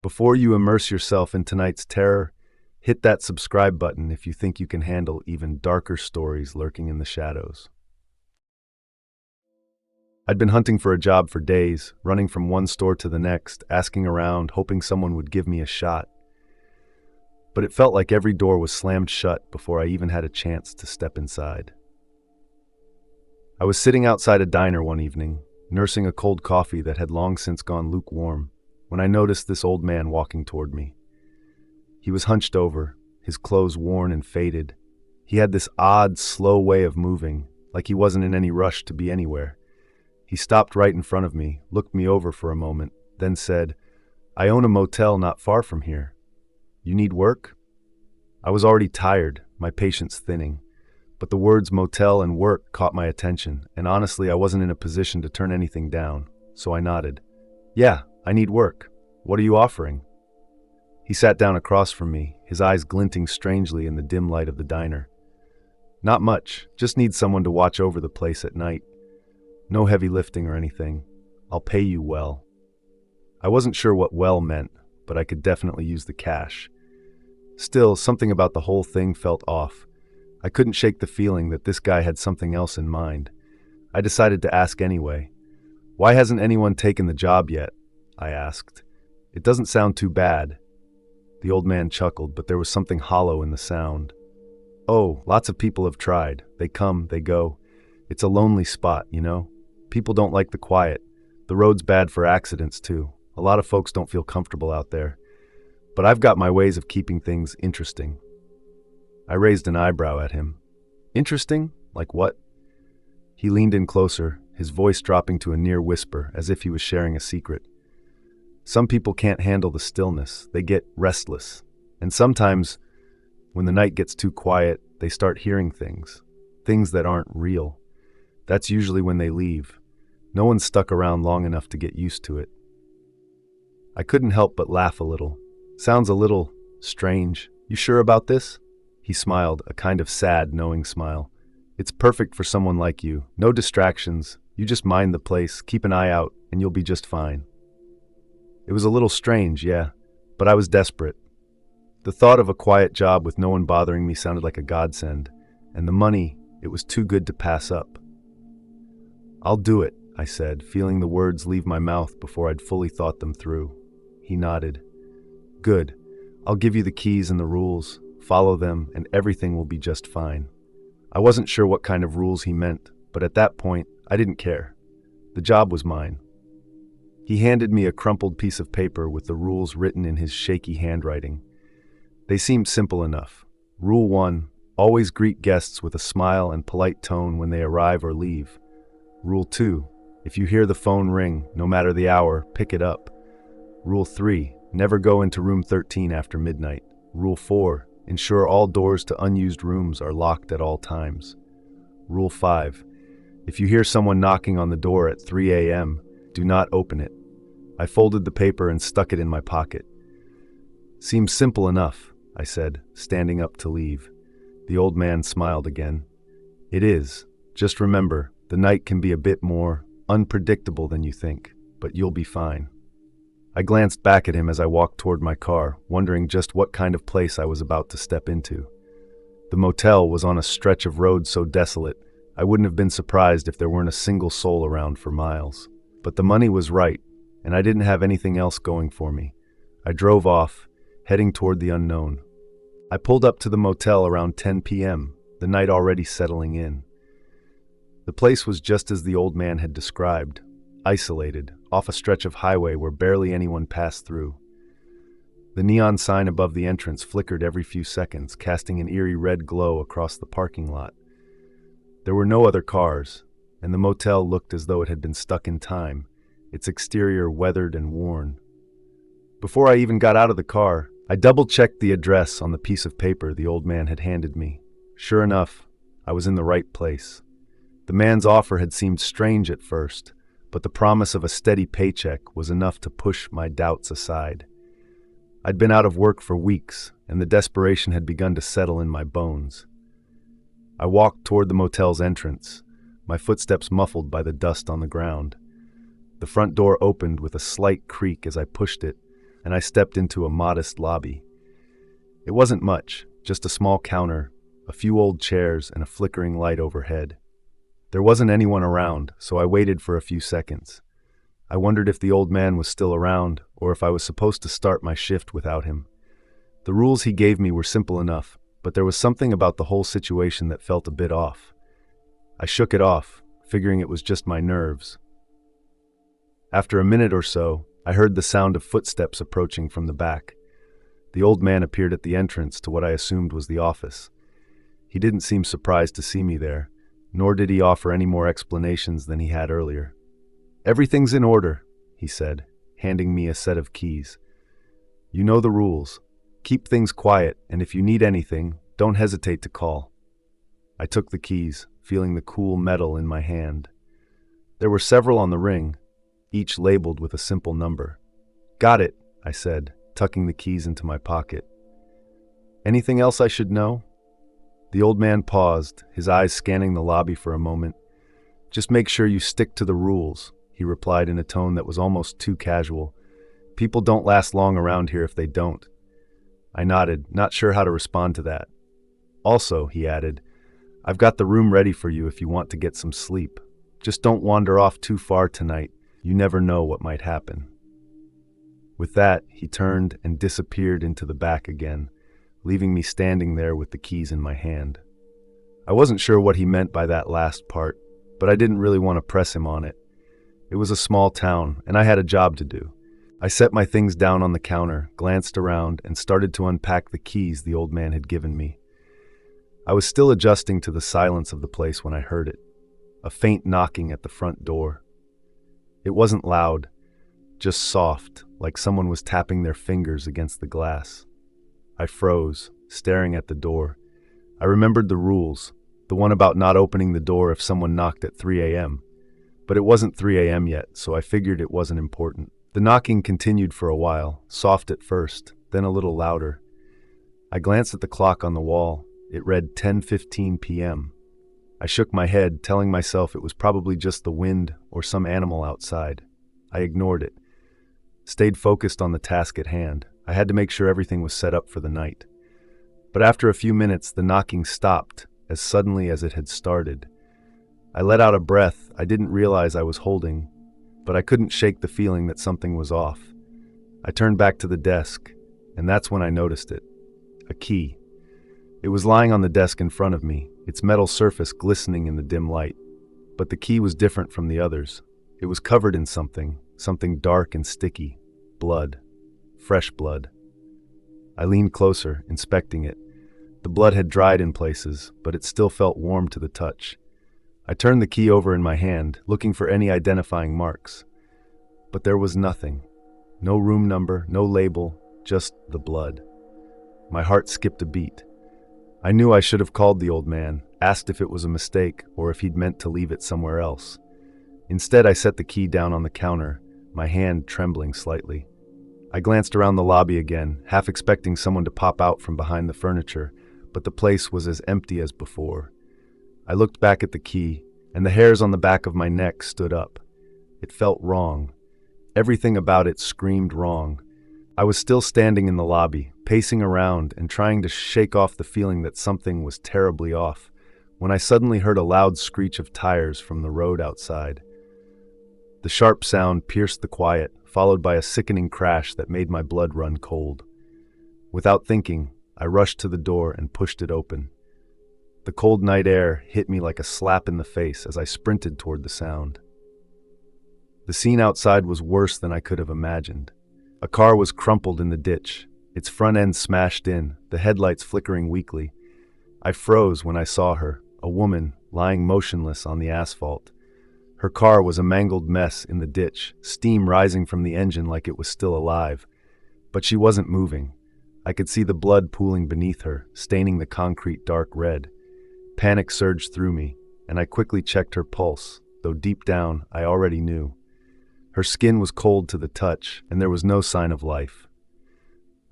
Before you immerse yourself in tonight's terror, hit that subscribe button if you think you can handle even darker stories lurking in the shadows. I'd been hunting for a job for days, running from one store to the next, asking around, hoping someone would give me a shot. But it felt like every door was slammed shut before I even had a chance to step inside. I was sitting outside a diner one evening, nursing a cold coffee that had long since gone lukewarm, when I noticed this old man walking toward me. He was hunched over, his clothes worn and faded. He had this odd, slow way of moving, like he wasn't in any rush to be anywhere. He stopped right in front of me, looked me over for a moment, then said, "I own a motel not far from here. You need work?" I was already tired, my patience thinning, but the words motel and work caught my attention, and honestly I wasn't in a position to turn anything down, so I nodded. "Yeah, I need work. What are you offering?" He sat down across from me, his eyes glinting strangely in the dim light of the diner. "Not much, just need someone to watch over the place at night. No heavy lifting or anything. I'll pay you well." I wasn't sure what well meant, but I could definitely use the cash. Still, something about the whole thing felt off. I couldn't shake the feeling that this guy had something else in mind. I decided to ask anyway. "Why hasn't anyone taken the job yet?" I asked. "It doesn't sound too bad." The old man chuckled, but there was something hollow in the sound. "Oh, lots of people have tried. They come, they go. It's a lonely spot, you know? People don't like the quiet. The road's bad for accidents, too. A lot of folks don't feel comfortable out there. But I've got my ways of keeping things interesting." I raised an eyebrow at him. "Interesting? Like what?" He leaned in closer, his voice dropping to a near whisper, as if he was sharing a secret. "Some people can't handle the stillness. They get restless. And sometimes, when the night gets too quiet, they start hearing things that aren't real. That's usually when they leave. No one's stuck around long enough to get used to it." I couldn't help but laugh a little. "Sounds a little strange. You sure about this?" He smiled, a kind of sad, knowing smile. "It's perfect for someone like you. No distractions. You just mind the place, keep an eye out, and you'll be just fine." It was a little strange, yeah, but I was desperate. The thought of a quiet job with no one bothering me sounded like a godsend, and the money, it was too good to pass up. "I'll do it," I said, feeling the words leave my mouth before I'd fully thought them through. He nodded. "Good. I'll give you the keys and the rules. Follow them, and everything will be just fine." I wasn't sure what kind of rules he meant, but at that point, I didn't care. The job was mine. He handed me a crumpled piece of paper with the rules written in his shaky handwriting. They seemed simple enough. Rule 1, always greet guests with a smile and polite tone when they arrive or leave. Rule 2, if you hear the phone ring, no matter the hour, pick it up. Rule 3, never go into room 13 after midnight. Rule 4, ensure all doors to unused rooms are locked at all times. Rule 5, if you hear someone knocking on the door at 3 a.m., do not open it. I folded the paper and stuck it in my pocket. "Seems simple enough," I said, standing up to leave. The old man smiled again. "It is. Just remember, the night can be a bit more unpredictable than you think, but you'll be fine." I glanced back at him as I walked toward my car, wondering just what kind of place I was about to step into. The motel was on a stretch of road so desolate, I wouldn't have been surprised if there weren't a single soul around for miles. But the money was right, and I didn't have anything else going for me. I drove off, heading toward the unknown. I pulled up to the motel around 10 p.m., the night already settling in. The place was just as the old man had described, isolated, off a stretch of highway where barely anyone passed through. The neon sign above the entrance flickered every few seconds, casting an eerie red glow across the parking lot. There were no other cars, and the motel looked as though it had been stuck in time, its exterior weathered and worn. Before I even got out of the car, I double-checked the address on the piece of paper the old man had handed me. Sure enough, I was in the right place. The man's offer had seemed strange at first, but the promise of a steady paycheck was enough to push my doubts aside. I'd been out of work for weeks, and the desperation had begun to settle in my bones. I walked toward the motel's entrance, my footsteps muffled by the dust on the ground. The front door opened with a slight creak as I pushed it, and I stepped into a modest lobby. It wasn't much, just a small counter, a few old chairs, and a flickering light overhead. There wasn't anyone around, so I waited for a few seconds. I wondered if the old man was still around, or if I was supposed to start my shift without him. The rules he gave me were simple enough, but there was something about the whole situation that felt a bit off. I shook it off, figuring it was just my nerves. After a minute or so, I heard the sound of footsteps approaching from the back. The old man appeared at the entrance to what I assumed was the office. He didn't seem surprised to see me there, nor did he offer any more explanations than he had earlier. "Everything's in order," he said, handing me a set of keys. "You know the rules. Keep things quiet, and if you need anything, don't hesitate to call." I took the keys, feeling the cool metal in my hand. There were several on the ring, each labeled with a simple number. "Got it," I said, tucking the keys into my pocket. "Anything else I should know?" The old man paused, his eyes scanning the lobby for a moment. "Just make sure you stick to the rules," he replied in a tone that was almost too casual. "People don't last long around here if they don't." I nodded, not sure how to respond to that. "Also," he added, "I've got the room ready for you if you want to get some sleep. Just don't wander off too far tonight. You never know what might happen." With that, he turned and disappeared into the back again, leaving me standing there with the keys in my hand. I wasn't sure what he meant by that last part, but I didn't really want to press him on it. It was a small town, and I had a job to do. I set my things down on the counter, glanced around, and started to unpack the keys the old man had given me. I was still adjusting to the silence of the place when I heard it, a faint knocking at the front door. It wasn't loud, just soft, like someone was tapping their fingers against the glass. I froze, staring at the door. I remembered the rules, the one about not opening the door if someone knocked at 3 a.m. But it wasn't 3 a.m. yet, so I figured it wasn't important. The knocking continued for a while, soft at first, then a little louder. I glanced at the clock on the wall. It read 10:15 p.m. I shook my head, telling myself it was probably just the wind or some animal outside. I ignored it, stayed focused on the task at hand. I had to make sure everything was set up for the night. But after a few minutes, the knocking stopped, as suddenly as it had started. I let out a breath I didn't realize I was holding, but I couldn't shake the feeling that something was off. I turned back to the desk, and that's when I noticed it. A key. It was lying on the desk in front of me, its metal surface glistening in the dim light. But the key was different from the others. It was covered in something dark and sticky. Blood. Fresh blood. I leaned closer, inspecting it. The blood had dried in places, but it still felt warm to the touch. I turned the key over in my hand, looking for any identifying marks. But there was nothing. No room number, no label, just the blood. My heart skipped a beat. I knew I should have called the old man, asked if it was a mistake or if he'd meant to leave it somewhere else. Instead, I set the key down on the counter, my hand trembling slightly. I glanced around the lobby again, half expecting someone to pop out from behind the furniture, but the place was as empty as before. I looked back at the key, and the hairs on the back of my neck stood up. It felt wrong. Everything about it screamed wrong. I was still standing in the lobby, pacing around and trying to shake off the feeling that something was terribly off, when I suddenly heard a loud screech of tires from the road outside. The sharp sound pierced the quiet, followed by a sickening crash that made my blood run cold. Without thinking, I rushed to the door and pushed it open. The cold night air hit me like a slap in the face as I sprinted toward the sound. The scene outside was worse than I could have imagined. A car was crumpled in the ditch, its front end smashed in, the headlights flickering weakly. I froze when I saw her, a woman, lying motionless on the asphalt. Her car was a mangled mess in the ditch, steam rising from the engine like it was still alive. But she wasn't moving. I could see the blood pooling beneath her, staining the concrete dark red. Panic surged through me, and I quickly checked her pulse, though deep down I already knew. Her skin was cold to the touch, and there was no sign of life.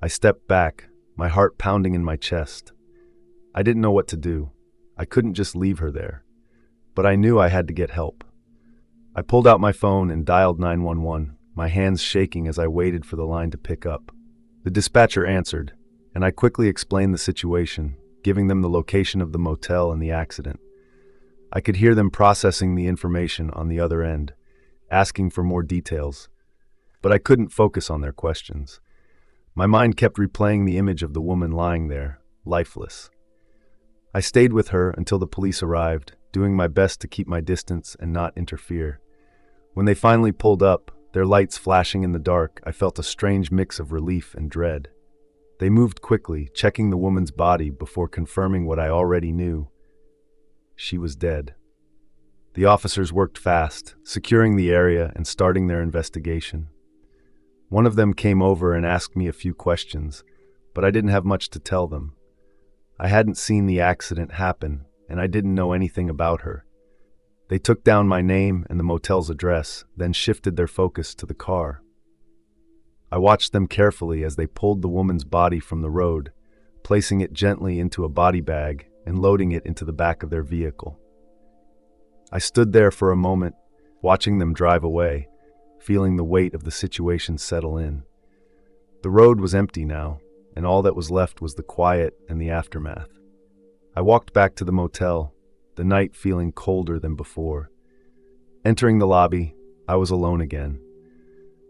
I stepped back, my heart pounding in my chest. I didn't know what to do. I couldn't just leave her there. But I knew I had to get help. I pulled out my phone and dialed 911, my hands shaking as I waited for the line to pick up. The dispatcher answered, and I quickly explained the situation, giving them the location of the motel and the accident. I could hear them processing the information on the other end, asking for more details, but I couldn't focus on their questions. My mind kept replaying the image of the woman lying there, lifeless. I stayed with her until the police arrived, doing my best to keep my distance and not interfere. When they finally pulled up, their lights flashing in the dark, I felt a strange mix of relief and dread. They moved quickly, checking the woman's body before confirming what I already knew. She was dead. The officers worked fast, securing the area and starting their investigation. One of them came over and asked me a few questions, but I didn't have much to tell them. I hadn't seen the accident happen, and I didn't know anything about her. They took down my name and the motel's address, then shifted their focus to the car. I watched them carefully as they pulled the woman's body from the road, placing it gently into a body bag and loading it into the back of their vehicle. I stood there for a moment, watching them drive away, feeling the weight of the situation settle in. The road was empty now, and all that was left was the quiet and the aftermath. I walked back to the motel, the night feeling colder than before. Entering the lobby, I was alone again.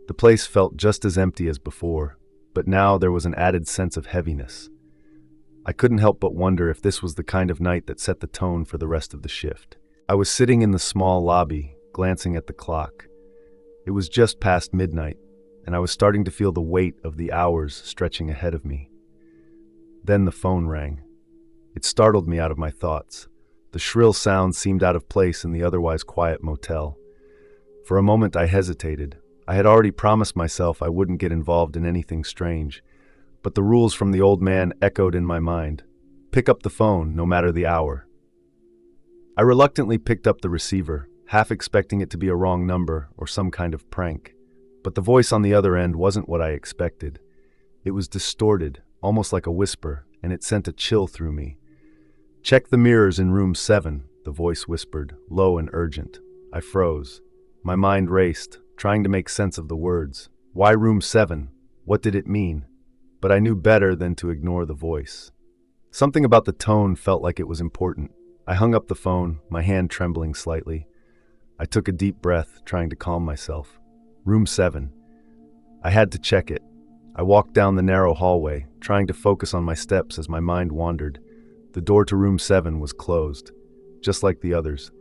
The place felt just as empty as before, but now there was an added sense of heaviness. I couldn't help but wonder if this was the kind of night that set the tone for the rest of the shift. I was sitting in the small lobby, glancing at the clock. It was just past midnight, and I was starting to feel the weight of the hours stretching ahead of me. Then the phone rang. It startled me out of my thoughts. The shrill sound seemed out of place in the otherwise quiet motel. For a moment I hesitated. I had already promised myself I wouldn't get involved in anything strange, but the rules from the old man echoed in my mind. Pick up the phone, no matter the hour. I reluctantly picked up the receiver, half expecting it to be a wrong number or some kind of prank. But the voice on the other end wasn't what I expected. It was distorted, almost like a whisper, and it sent a chill through me. "Check the mirrors in room 7, the voice whispered, low and urgent. I froze. My mind raced, trying to make sense of the words. Why room 7? What did it mean? But I knew better than to ignore the voice. Something about the tone felt like it was important. I hung up the phone, my hand trembling slightly. I took a deep breath, trying to calm myself. Room 7. I had to check it. I walked down the narrow hallway, trying to focus on my steps as my mind wandered. The door to room 7 was closed, just like the others.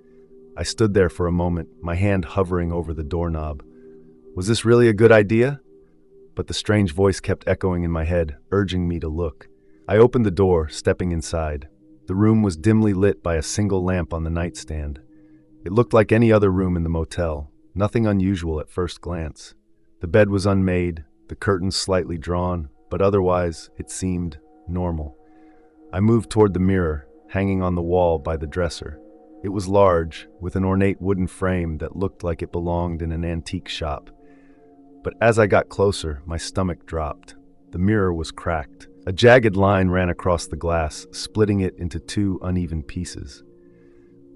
I stood there for a moment, my hand hovering over the doorknob. Was this really a good idea? But the strange voice kept echoing in my head, urging me to look. I opened the door, stepping inside. The room was dimly lit by a single lamp on the nightstand. It looked like any other room in the motel, nothing unusual at first glance. The bed was unmade, the curtains slightly drawn, but otherwise it seemed normal. I moved toward the mirror, hanging on the wall by the dresser. It was large, with an ornate wooden frame that looked like it belonged in an antique shop. But as I got closer, my stomach dropped. The mirror was cracked. A jagged line ran across the glass, splitting it into 2 uneven pieces.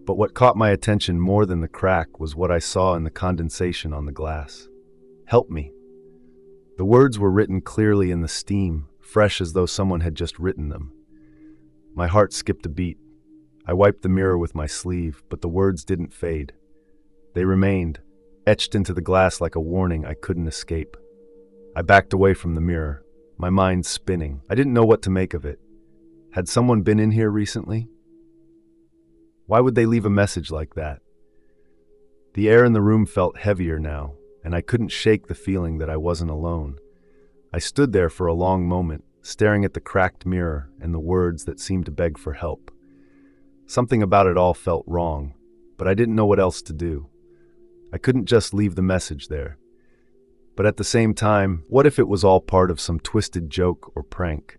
But what caught my attention more than the crack was what I saw in the condensation on the glass. Help me. The words were written clearly in the steam, fresh as though someone had just written them. My heart skipped a beat. I wiped the mirror with my sleeve, but the words didn't fade. They remained, etched into the glass like a warning I couldn't escape. I backed away from the mirror, my mind spinning. I didn't know what to make of it. Had someone been in here recently? Why would they leave a message like that? The air in the room felt heavier now, and I couldn't shake the feeling that I wasn't alone. I stood there for a long moment, staring at the cracked mirror and the words that seemed to beg for help. Something about it all felt wrong, but I didn't know what else to do. I couldn't just leave the message there. But at the same time, what if it was all part of some twisted joke or prank?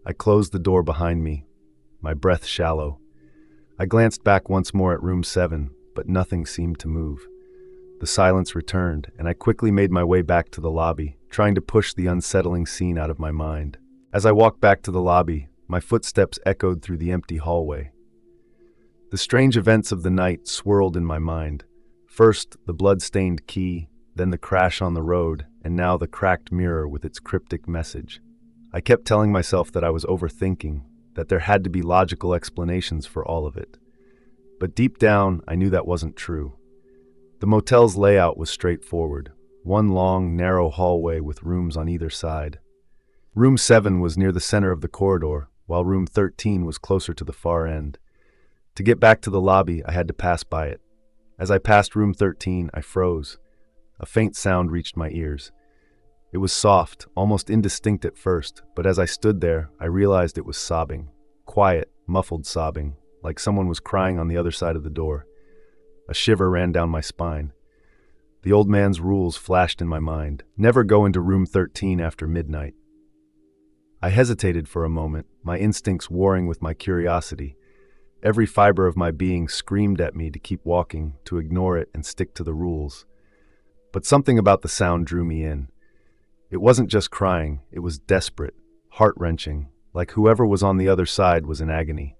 I closed the door behind me, my breath shallow. I glanced back once more at room 7, but nothing seemed to move. The silence returned, and I quickly made my way back to the lobby, trying to push the unsettling scene out of my mind. As I walked back to the lobby, my footsteps echoed through the empty hallway. The strange events of the night swirled in my mind. First, the blood-stained key, then the crash on the road, and now the cracked mirror with its cryptic message. I kept telling myself that I was overthinking, that there had to be logical explanations for all of it. But deep down, I knew that wasn't true. The motel's layout was straightforward, one long, narrow hallway with rooms on either side. Room 7 was near the center of the corridor, while room 13 was closer to the far end. To get back to the lobby, I had to pass by it. As I passed room 13, I froze. A faint sound reached my ears. It was soft, almost indistinct at first, but as I stood there, I realized it was sobbing. Quiet, muffled sobbing, like someone was crying on the other side of the door. A shiver ran down my spine. The old man's rules flashed in my mind. Never go into room 13 after midnight. I hesitated for a moment, my instincts warring with my curiosity. Every fiber of my being screamed at me to keep walking, to ignore it and stick to the rules. But something about the sound drew me in. It wasn't just crying, it was desperate, heart-wrenching, like whoever was on the other side was in agony.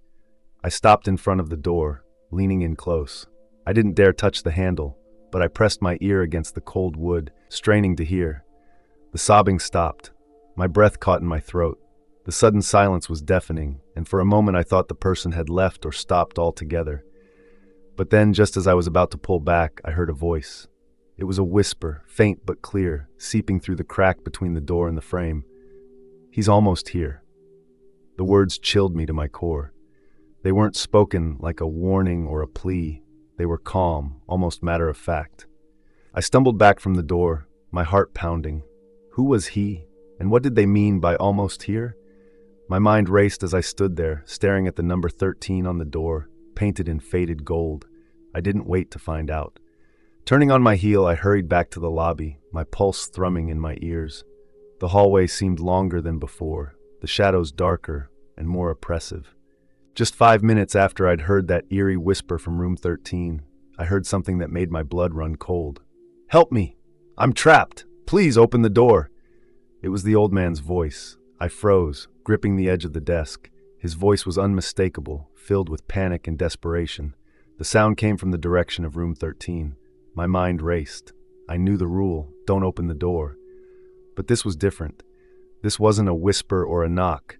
I stopped in front of the door, leaning in close. I didn't dare touch the handle, but I pressed my ear against the cold wood, straining to hear. The sobbing stopped. My breath caught in my throat. The sudden silence was deafening, and for a moment I thought the person had left or stopped altogether. But then, just as I was about to pull back, I heard a voice. It was a whisper, faint but clear, seeping through the crack between the door and the frame. "He's almost here." The words chilled me to my core. They weren't spoken like a warning or a plea. They were calm, almost matter-of-fact. I stumbled back from the door, my heart pounding. Who was he? And what did they mean by almost here? My mind raced as I stood there, staring at the number 13 on the door, painted in faded gold. I didn't wait to find out. Turning on my heel, I hurried back to the lobby, my pulse thrumming in my ears. The hallway seemed longer than before, the shadows darker and more oppressive. Just 5 minutes after I'd heard that eerie whisper from room 13, I heard something that made my blood run cold. "Help me! I'm trapped! Please open the door!" It was the old man's voice. I froze, gripping the edge of the desk. His voice was unmistakable, filled with panic and desperation. The sound came from the direction of room 13. My mind raced. I knew the rule, don't open the door. But this was different. This wasn't a whisper or a knock.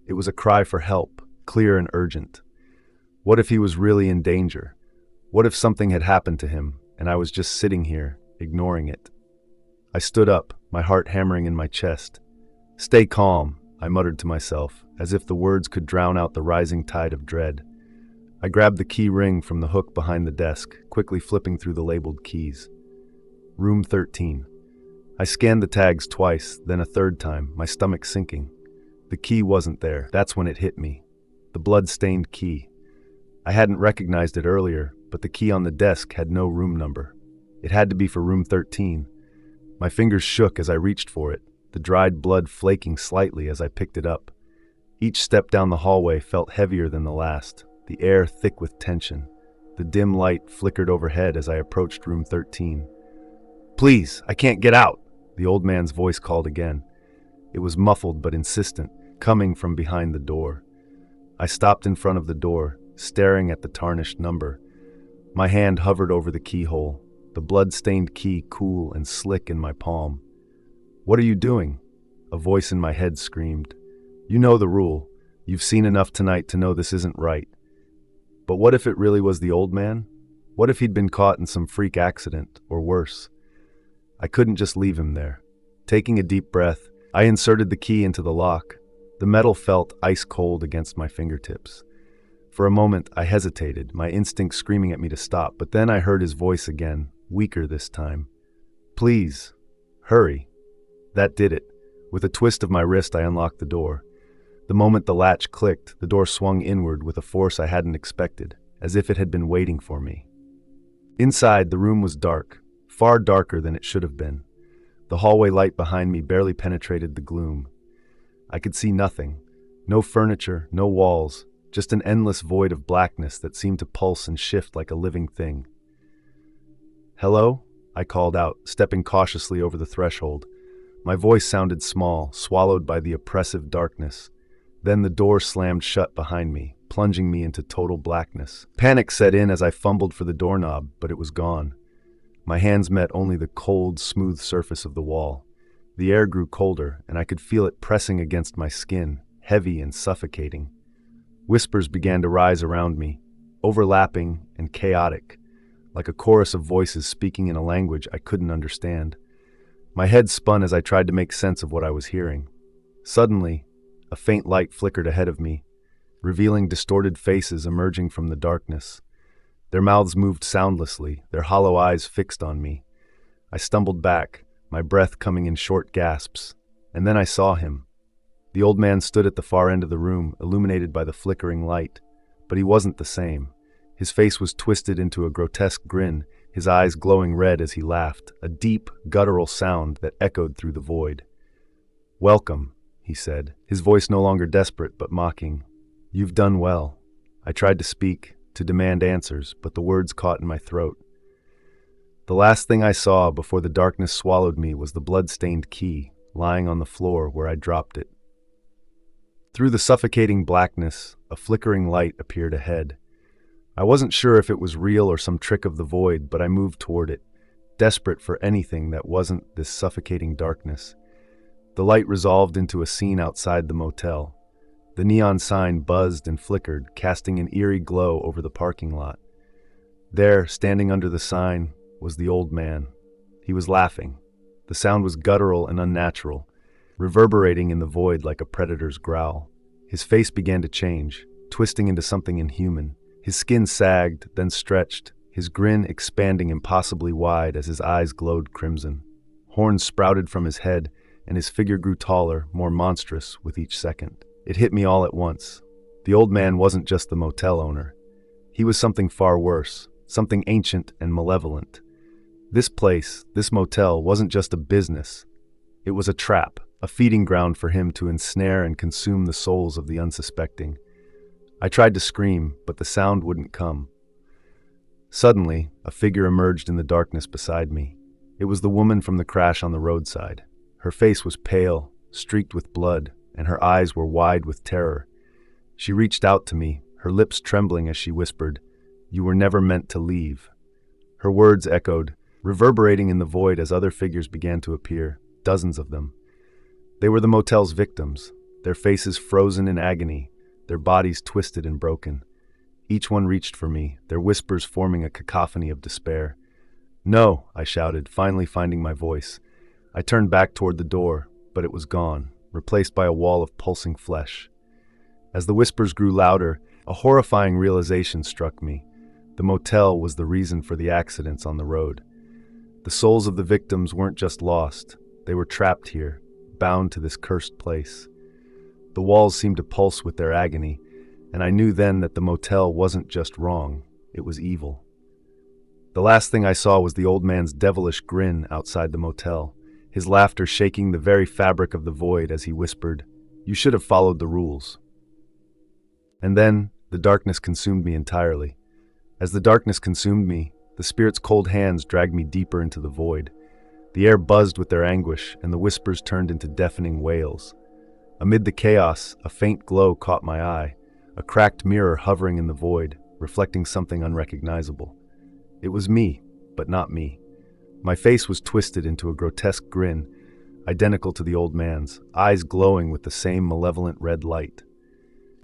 It was a cry for help, clear and urgent. What if he was really in danger? What if something had happened to him, and I was just sitting here, ignoring it? I stood up, my heart hammering in my chest. "Stay calm," I muttered to myself, as if the words could drown out the rising tide of dread. I grabbed the key ring from the hook behind the desk, quickly flipping through the labeled keys. Room 13. I scanned the tags twice, then a third time, my stomach sinking. The key wasn't there. That's when it hit me. The blood-stained key. I hadn't recognized it earlier, but the key on the desk had no room number. It had to be for room 13. My fingers shook as I reached for it, the dried blood flaking slightly as I picked it up. Each step down the hallway felt heavier than the last, the air thick with tension. The dim light flickered overhead as I approached room 13. "Please, I can't get out," the old man's voice called again. It was muffled but insistent, coming from behind the door. I stopped in front of the door, staring at the tarnished number. My hand hovered over the keyhole, the blood-stained key cool and slick in my palm. "What are you doing?" A voice in my head screamed. "You know the rule. You've seen enough tonight to know this isn't right." But what if it really was the old man? What if he'd been caught in some freak accident, or worse? I couldn't just leave him there. Taking a deep breath, I inserted the key into the lock. The metal felt ice cold against my fingertips. For a moment, I hesitated, my instinct screaming at me to stop, but then I heard his voice again, weaker this time. "Please, hurry." That did it. With a twist of my wrist, I unlocked the door. The moment the latch clicked, the door swung inward with a force I hadn't expected, as if it had been waiting for me. Inside, the room was dark, far darker than it should have been. The hallway light behind me barely penetrated the gloom. I could see nothing. No furniture, no walls, just an endless void of blackness that seemed to pulse and shift like a living thing. "Hello?" I called out, stepping cautiously over the threshold. My voice sounded small, swallowed by the oppressive darkness. Then the door slammed shut behind me, plunging me into total blackness. Panic set in as I fumbled for the doorknob, but it was gone. My hands met only the cold, smooth surface of the wall. The air grew colder, and I could feel it pressing against my skin, heavy and suffocating. Whispers began to rise around me, overlapping and chaotic, like a chorus of voices speaking in a language I couldn't understand. My head spun as I tried to make sense of what I was hearing. Suddenly, a faint light flickered ahead of me, revealing distorted faces emerging from the darkness. Their mouths moved soundlessly, their hollow eyes fixed on me. I stumbled back, my breath coming in short gasps, and then I saw him. The old man stood at the far end of the room, illuminated by the flickering light, but he wasn't the same. His face was twisted into a grotesque grin, his eyes glowing red as he laughed, a deep, guttural sound that echoed through the void. "Welcome," he said, his voice no longer desperate but mocking. "You've done well." I tried to speak, to demand answers, but the words caught in my throat. The last thing I saw before the darkness swallowed me was the blood-stained key, lying on the floor where I dropped it. Through the suffocating blackness, a flickering light appeared ahead. I wasn't sure if it was real or some trick of the void, but I moved toward it, desperate for anything that wasn't this suffocating darkness. The light resolved into a scene outside the motel. The neon sign buzzed and flickered, casting an eerie glow over the parking lot. There, standing under the sign, was the old man. He was laughing. The sound was guttural and unnatural, reverberating in the void like a predator's growl. His face began to change, twisting into something inhuman. His skin sagged, then stretched, his grin expanding impossibly wide as his eyes glowed crimson. Horns sprouted from his head, and his figure grew taller, more monstrous with each second. It hit me all at once. The old man wasn't just the motel owner. He was something far worse, something ancient and malevolent. This place, this motel, wasn't just a business. It was a trap, a feeding ground for him to ensnare and consume the souls of the unsuspecting. I tried to scream, but the sound wouldn't come. Suddenly, a figure emerged in the darkness beside me. It was the woman from the crash on the roadside. Her face was pale, streaked with blood, and her eyes were wide with terror. She reached out to me, her lips trembling as she whispered, "You were never meant to leave." Her words echoed, reverberating in the void as other figures began to appear, dozens of them. They were the motel's victims, their faces frozen in agony, their bodies twisted and broken. Each one reached for me, their whispers forming a cacophony of despair. "No," I shouted, finally finding my voice. I turned back toward the door, but it was gone, replaced by a wall of pulsing flesh. As the whispers grew louder, a horrifying realization struck me. The motel was the reason for the accidents on the road. The souls of the victims weren't just lost, they were trapped here, bound to this cursed place. The walls seemed to pulse with their agony, and I knew then that the motel wasn't just wrong, it was evil. The last thing I saw was the old man's devilish grin outside the motel, his laughter shaking the very fabric of the void as he whispered, "You should have followed the rules." And then, the darkness consumed me entirely. As the darkness consumed me, the spirit's cold hands dragged me deeper into the void. The air buzzed with their anguish, and the whispers turned into deafening wails. Amid the chaos, a faint glow caught my eye, a cracked mirror hovering in the void, reflecting something unrecognizable. It was me, but not me. My face was twisted into a grotesque grin, identical to the old man's, eyes glowing with the same malevolent red light.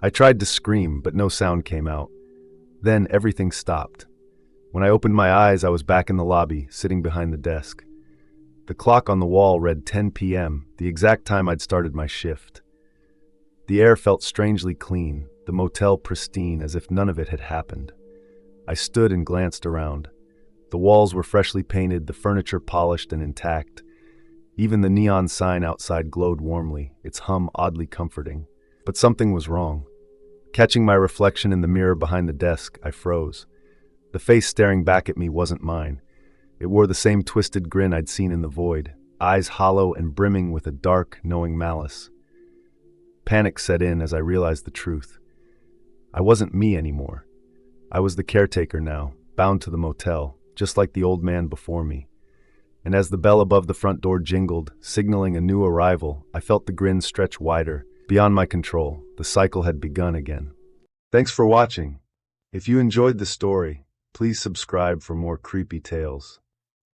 I tried to scream, but no sound came out. Then everything stopped. When I opened my eyes, I was back in the lobby, sitting behind the desk. The clock on the wall read 10 p.m., the exact time I'd started my shift. The air felt strangely clean, the motel pristine, as if none of it had happened. I stood and glanced around. The walls were freshly painted, the furniture polished and intact. Even the neon sign outside glowed warmly, its hum oddly comforting. But something was wrong. Catching my reflection in the mirror behind the desk, I froze. The face staring back at me wasn't mine. It wore the same twisted grin I'd seen in the void, eyes hollow and brimming with a dark, knowing malice. Panic set in as I realized the truth. I wasn't me anymore. I was the caretaker now, bound to the motel, just like the old man before me. And as the bell above the front door jingled, signaling a new arrival, I felt the grin stretch wider. Beyond my control, the cycle had begun again. Thanks for watching. If you enjoyed the story, please subscribe for more creepy tales.